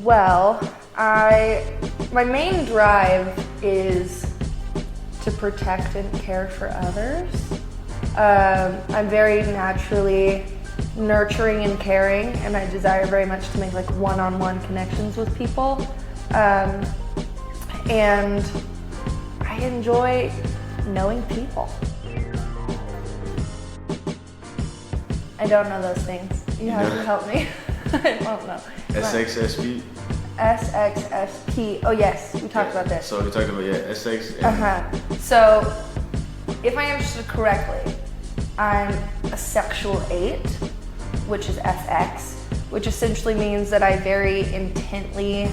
Well, my main drive is to protect and care for others. I'm very naturally nurturing and caring, and I desire very much to make like one-on-one connections with people. And I enjoy knowing people. I don't know those things. You have to help me. I don't know. SXSP? SXSP. Oh yes, we talked about this. So we talked about, SX. And So, if I understood correctly, I'm a sexual 8, which is SX, which essentially means that I very intently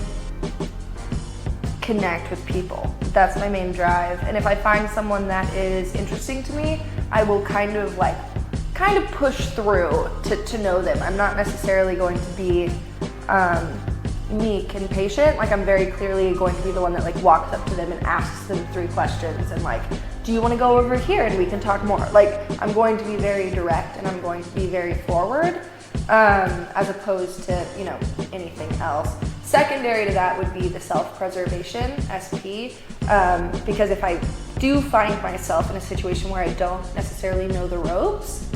connect with people. That's my main drive. And if I find someone that is interesting to me, I will kind of push through to know them. I'm not necessarily going to be meek and patient. Like, I'm very clearly going to be the one that like walks up to them and asks them 3 questions and like, do you want to go over here and we can talk more? Like, I'm going to be very direct and I'm going to be very forward, as opposed to, anything else. Secondary to that would be the self-preservation, SP, because if I do find myself in a situation where I don't necessarily know the ropes,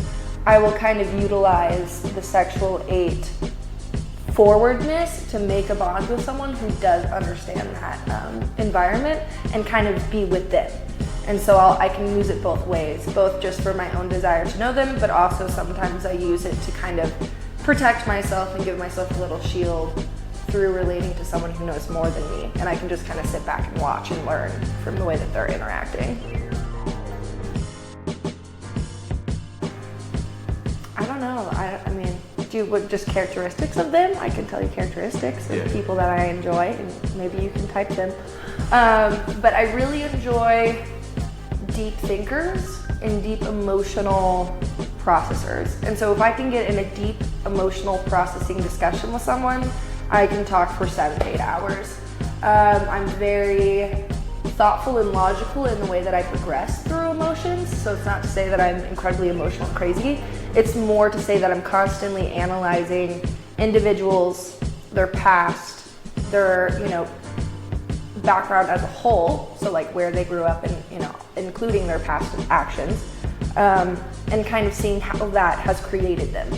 I will kind of utilize the sexual 8 forwardness to make a bond with someone who does understand that environment and kind of be with them. And so I can use it both ways, both just for my own desire to know them, but also sometimes I use it to kind of protect myself and give myself a little shield through relating to someone who knows more than me. And I can just kind of sit back and watch and learn from the way that they're interacting. I don't know. I mean, do you want just characteristics of them? I can tell you characteristics of people that I enjoy, and maybe you can type them. But I really enjoy deep thinkers and deep emotional processors. And so if I can get in a deep emotional processing discussion with someone, I can talk for 7 to 8 hours. I'm very thoughtful and logical in the way that I progress through emotions. So it's not to say that I'm incredibly emotional and crazy. It's more to say that I'm constantly analyzing individuals, their past, their, background as a whole. So like where they grew up and, including their past actions, and kind of seeing how that has created them.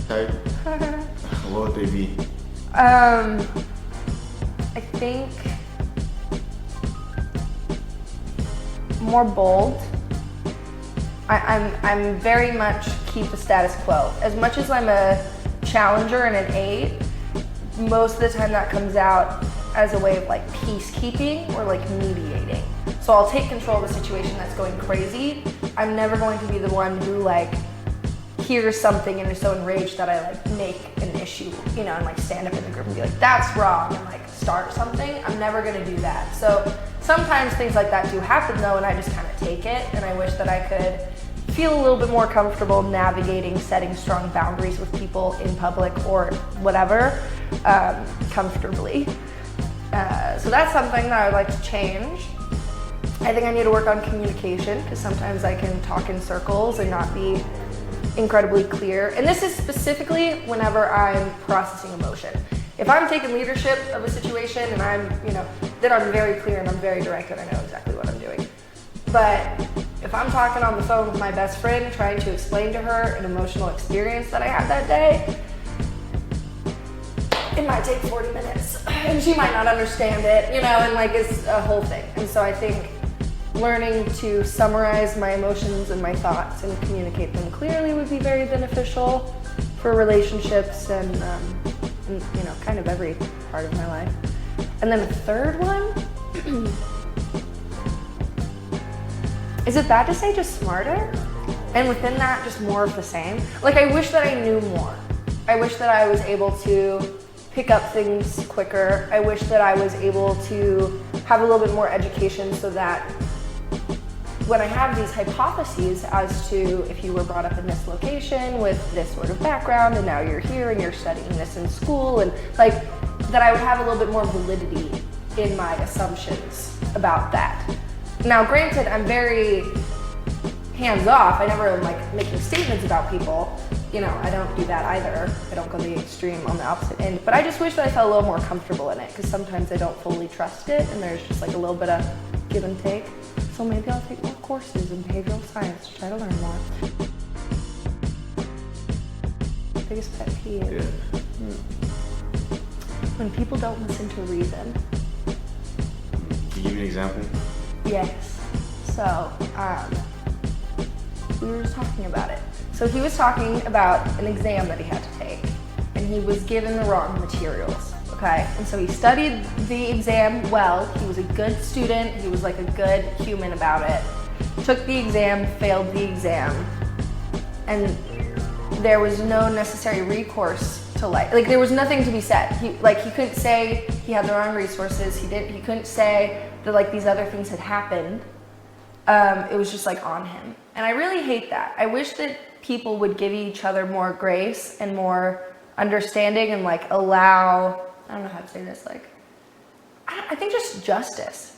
Type? What would they be? I think more bold. I'm very much keep the status quo. As much as I'm a challenger and an 8, most of the time that comes out as a way of like peacekeeping or like mediating. So I'll take control of the situation that's going crazy. I'm never going to be the one who like hears something and is so enraged that I like make an issue, and like stand up in the group and be like, that's wrong, and like start something. I'm never gonna do that. So sometimes things like that do happen though, and I just kind of take it, and I wish that I could feel a little bit more comfortable navigating, setting strong boundaries with people in public or whatever, comfortably. So that's something that I would like to change. I think I need to work on communication, because sometimes I can talk in circles and not be incredibly clear. And this is specifically whenever I'm processing emotion. If I'm taking leadership of a situation and I'm, then I'm very clear and I'm very direct and I know exactly what I'm doing. But if I'm talking on the phone with my best friend trying to explain to her an emotional experience that I had that day, it might take 40 minutes and she might not understand it, and like it's a whole thing. And so I think learning to summarize my emotions and my thoughts and communicate them clearly would be very beneficial for relationships and kind of every part of my life. And then the third one, is it bad to say just smarter? And within that, just more of the same? Like, I wish that I knew more. I wish that I was able to pick up things quicker. I wish that I was able to have a little bit more education so that when I have these hypotheses as to if you were brought up in this location with this sort of background and now you're here and you're studying this in school, and like that I would have a little bit more validity in my assumptions about that. Now granted, I'm very hands-off. I never am like making statements about people, you know, I don't do that either. I don't go the extreme on the opposite end. But I just wish that I felt a little more comfortable in it, because sometimes I don't fully trust it, and there's just like a little bit of give and take. So maybe I'll take more courses in behavioral science to try to learn more. Biggest pet peeve. Yeah. When people don't listen to reason. Can you give me an example? Yes. So, we were just talking about it. So he was talking about an exam that he had to take, and he was given the wrong materials, okay? And so he studied the exam well. He was a good student. He was like a good human about it. Took the exam, failed the exam, and there was no necessary recourse to like there was nothing to be said. He couldn't say he had the wrong resources. He couldn't say that like these other things had happened. It was just like on him. And I really hate that. I wish that people would give each other more grace and more understanding and like allow, I don't know how to say this, like, I think just justice.